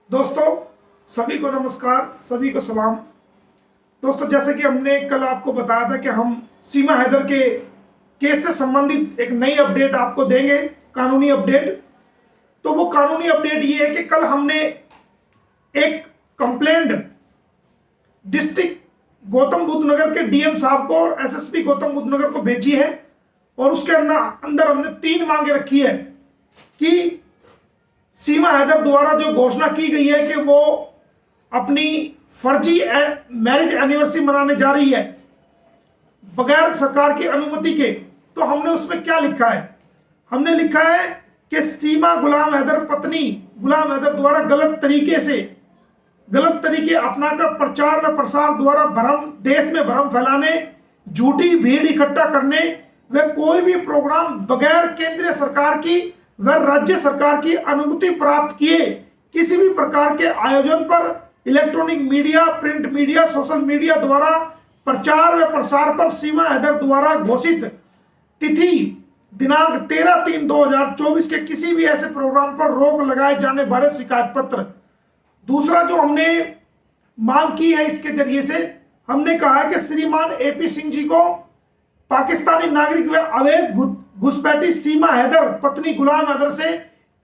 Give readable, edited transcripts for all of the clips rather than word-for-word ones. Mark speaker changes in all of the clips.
Speaker 1: दोस्तों, सभी को नमस्कार, सभी को सलाम। दोस्तों, जैसे कि हमने कल आपको बताया था कि हम सीमा हैदर के केस से संबंधित एक नई अपडेट आपको देंगे, कानूनी अपडेट। तो वो कानूनी अपडेट ये है कि कल हमने एक कंप्लेंट डिस्ट्रिक्ट गौतम बुद्ध नगर के डीएम साहब को और एसएसपी गौतम बुद्ध नगर को भेजी है और उसके अंदर हमने 3 मांगे रखी है कि सीमा हैदर द्वारा जो घोषणा की गई है कि वो अपनी फर्जी मैरिज एनिवर्सरी मनाने जा रही है बगैर सरकार की अनुमति के। तो हमने उसमें क्या लिखा है? हमने लिखा है कि सीमा गुलाम हैदर पत्नी गुलाम हैदर द्वारा गलत तरीके अपनाकर प्रचार व प्रसार द्वारा देश में भ्रम फैलाने, झूठी भीड़ इकट्ठा करने व कोई भी प्रोग्राम बगैर केंद्रीय सरकार की व राज्य सरकार की अनुमति प्राप्त किए किसी भी प्रकार के आयोजन पर electronic media, print media, social media द्वारा प्रचार व प्रसार पर सीमा हैदर द्वारा घोषित तिथि दिनांक 13/3/2024 के किसी भी ऐसे प्रोग्राम पर रोक लगाए जाने बारे शिकायत पत्र। दूसरा जो हमने मांग की है, इसके जरिए से हमने कहा है कि श्रीमान एपी सिंह जी को पाकिस्तानी नागरिक व अवैध घुसपैठी सीमा हैदर पत्नी गुलाम हैदर से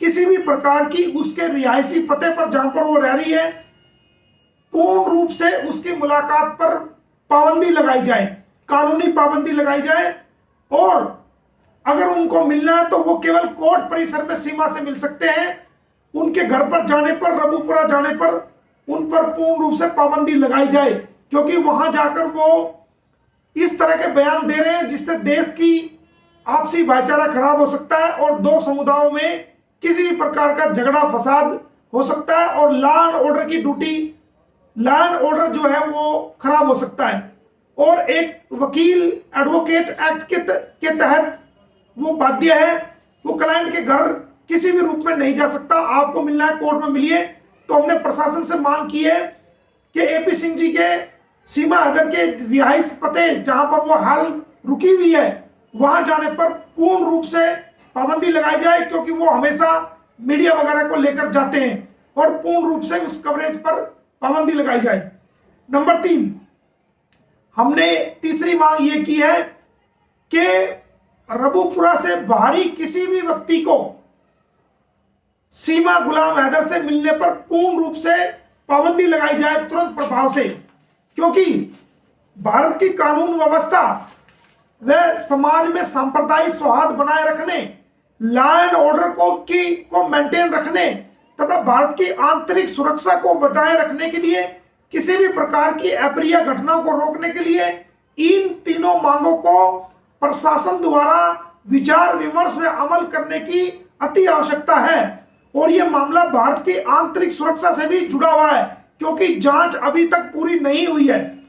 Speaker 1: किसी भी प्रकार की उसके रिहायशी पते पर जहां पर वो रह रही है पूर्ण रूप से उसकी मुलाकात पर पाबंदी लगाई जाए, कानूनी पाबंदी लगाई जाए। और अगर उनको मिलना है तो वो केवल कोर्ट परिसर में सीमा से मिल सकते हैं। उनके घर पर जाने पर, रबूपुरा जाने पर उन पर पूर्ण रूप से पाबंदी लगाई जाए, क्योंकि वहां जाकर वो इस तरह के बयान दे रहे हैं जिससे देश की आपसी भाईचारा खराब हो सकता है और दो समुदायों में किसी भी प्रकार का झगड़ा फसाद हो सकता है और लॉ एंड ऑर्डर की ड्यूटी, लॉ एंड ऑर्डर जो है वो खराब हो सकता है। और एक वकील एडवोकेट एक्ट के तहत वो बाध्य है, वो क्लाइंट के घर किसी भी रूप में नहीं जा सकता। आपको मिलना है, कोर्ट में मिलिए। तो हमने प्रशासन से मांग की है कि एपी सिंह जी के सीमा हैदर के रिहाइश पते जहां पर वो हाल रुकी हुई है वहां जाने पर पूर्ण रूप से पाबंदी लगाई जाए, क्योंकि वो हमेशा मीडिया वगैरह को लेकर जाते हैं, और पूर्ण रूप से उस कवरेज पर पाबंदी लगाई जाए। नंबर 3, हमने तीसरी मांग ये की है कि रबूपुरा से बाहरी किसी भी व्यक्ति को सीमा गुलाम हैदर से मिलने पर पूर्ण रूप से पाबंदी लगाई जाए तुरंत प्रभाव से, क्योंकि भारत की कानून व्यवस्था व समाज में सांप्रदायिक सौहार्द बनाए रखने, लॉ एंड ऑर्डर को मेंटेन रखने तथा भारत की आंतरिक सुरक्षा को बनाए रखने के लिए, किसी भी प्रकार की अप्रिय घटनाओं को रोकने के लिए इन तीनों मांगों को प्रशासन द्वारा विचार विमर्श में अमल करने की अति आवश्यकता है। और यह मामला भारत की आंतरिक सुरक्षा से भी जुड़ा हुआ है, क्योंकि जांच अभी तक पूरी नहीं हुई है।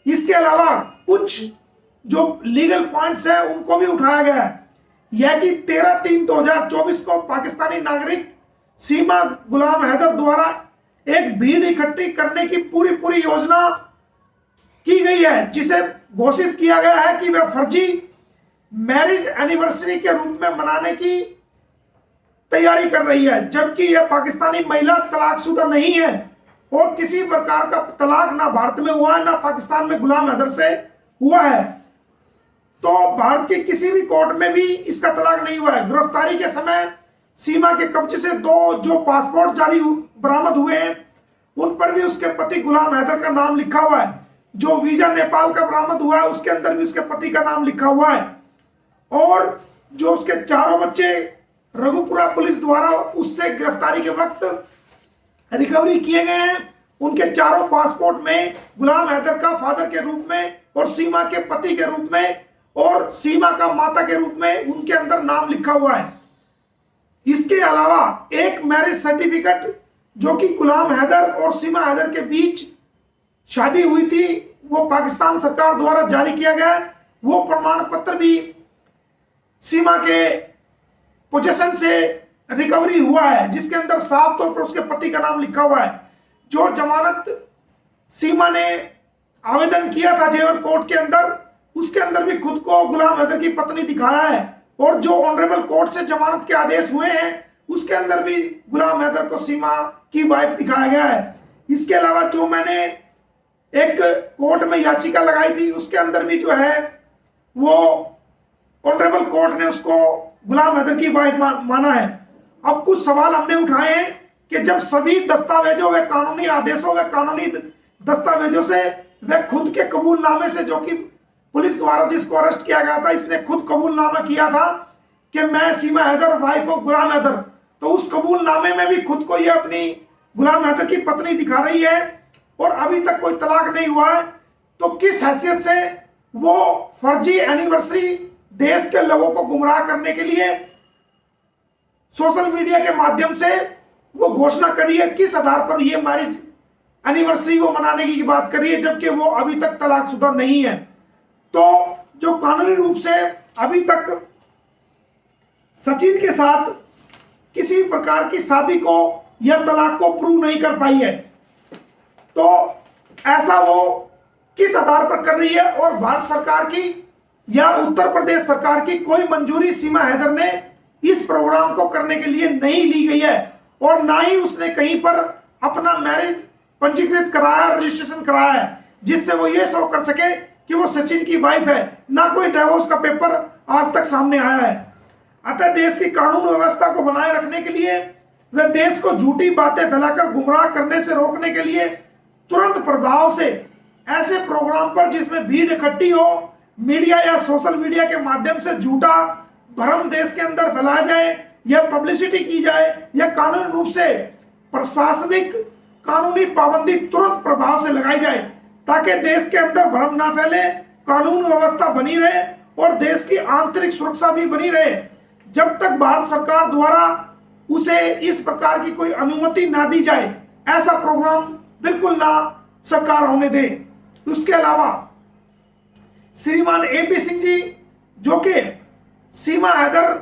Speaker 1: इसके अलावा कुछ जो लीगल पॉइंट्स हैं उनको भी उठाया गया है। यह कि 13/3/2024 को पाकिस्तानी नागरिक सीमा गुलाम हैदर द्वारा एक भीड़ इकट्ठी करने की पूरी योजना की गई है, जिसे घोषित किया गया है कि वह फर्जी मैरिज एनिवर्सरी के रूप में मनाने की तैयारी कर रही है, जबकि यह पाकिस्तानी महिला तलाकशुदा नहीं है और किसी प्रकार का तलाक ना भारत में हुआ है ना पाकिस्तान में गुलाम हैदर से हुआ है। तो भारत के किसी भी कोर्ट में भी इसका तलाक नहीं हुआ है। गिरफ्तारी के समय सीमा के कब्जे से 2 जो पासपोर्ट बरामद हुए हैं उन पर भी उसके पति गुलाम हैदर का नाम लिखा हुआ है। जो वीजा नेपाल का बरामद हुआ है उसके अंदर भी उसके पति का नाम लिखा हुआ है। और जो उसके 4 बच्चे रघुपुरा पुलिस द्वारा उससे गिरफ्तारी के वक्त रिकवरी किए गए हैं, उनके 4 पासपोर्ट में गुलाम हैदर का फादर के रूप में और सीमा के पति के रूप में और सीमा का माता के रूप में उनके अंदर नाम लिखा हुआ है। इसके अलावा एक मैरिज सर्टिफिकेट जो कि गुलाम हैदर और सीमा हैदर के बीच शादी हुई थी, वो पाकिस्तान सरकार द्वारा जारी किया गया है। वो प्रमाण पत्र भी सीमा के पोजेशन से रिकवरी हुआ है, जिसके अंदर साफ तौर पर उसके पति का नाम लिखा हुआ है। जो जमानत सीमा ने आवेदन किया था जेवर कोर्ट के अंदर, उसके अंदर भी खुद को गुलाम हैदर की पत्नी दिखाया है। और जो ऑनरेबल कोर्ट से जमानत के आदेश हुए हैं उसके अंदर भी गुलाम हैदर को सीमा की वाइफ दिखाया गया है। इसके अलावा जो मैंने एक कोर्ट में याचिका लगाई थी, उसके अंदर भी जो है वो ऑनरेबल कोर्ट ने उसको गुलाम हैदर की वाइफ माना है। अब कुछ सवाल हमने उठाए हैं कि जब सभी दस्तावेजों व कानूनी आदेशों व कानूनी दस्तावेजों से व खुद के कबूलनामे से, जो कि पुलिस द्वारा जिसको अरेस्ट किया गया था, इसने खुद कबूलनामा किया था कि मैं सीमा हैदर वाइफ ऑफ गुलाम हैदर, तो उस कबूलनामे में भी खुद को ये अपनी गुलाम हैदर की पत्नी दिखा रही है और अभी तक कोई तलाक नहीं हुआ है। तो किस हैसियत से वो फर्जी एनिवर्सरी देश के लोगों को गुमराह करने के लिए सोशल मीडिया के माध्यम से वो घोषणा करी है, किस आधार पर ये मैरिज एनिवर्सरी वो मनाने की बात करी है, जबकि वो अभी तक तलाकशुदा नहीं है। तो जो कानूनी रूप से अभी तक सचिन के साथ किसी प्रकार की शादी को या तलाक को प्रूव नहीं कर पाई है, तो ऐसा वो किस आधार पर कर रही है और भारत सरकार की या उत्तर प्रदेश सरकार की कोई मंजूरी सीमा हैदर ने इस प्रोग्राम को करने के लिए नहीं ली गई है और ना ही उसने कहीं पर अपना मैरिज पंजीकृत कराया, रजिस्ट्रेशन कराया है, जिससे वो ये शो कर सके कि वो सचिन की वाइफ है। ना कोई डिवोर्स का पेपर आज तक सामने आया है। अतः देश की कानून व्यवस्था को बनाए रखने के लिए व देश को झूठी बातें फैलाकर गुमराह करने से रोकने के लिए तुरंत प्रभाव से ऐसे प्रोग्राम पर जिसमें भीड़ इकट्ठी हो, मीडिया या सोशल मीडिया के माध्यम से झूठा भ्रम देश के अंदर फैलाया जाए या पब्लिसिटी की जाए या कानूनी रूप से प्रशासनिक कानूनी पाबंदी तुरंत प्रभाव से लगाई जाए, ताकि देश के अंदर भ्रम ना फैले, कानून व्यवस्था बनी रहे और देश की आंतरिक सुरक्षा भी बनी रहे। जब तक भारत सरकार द्वारा उसे इस प्रकार की कोई अनुमति ना दी जाए, ऐसा प्रोग्राम बिल्कुल ना सरकार होने दे। उसके अलावा श्रीमान एपी सिंह जी, जो कि सीमा हैदर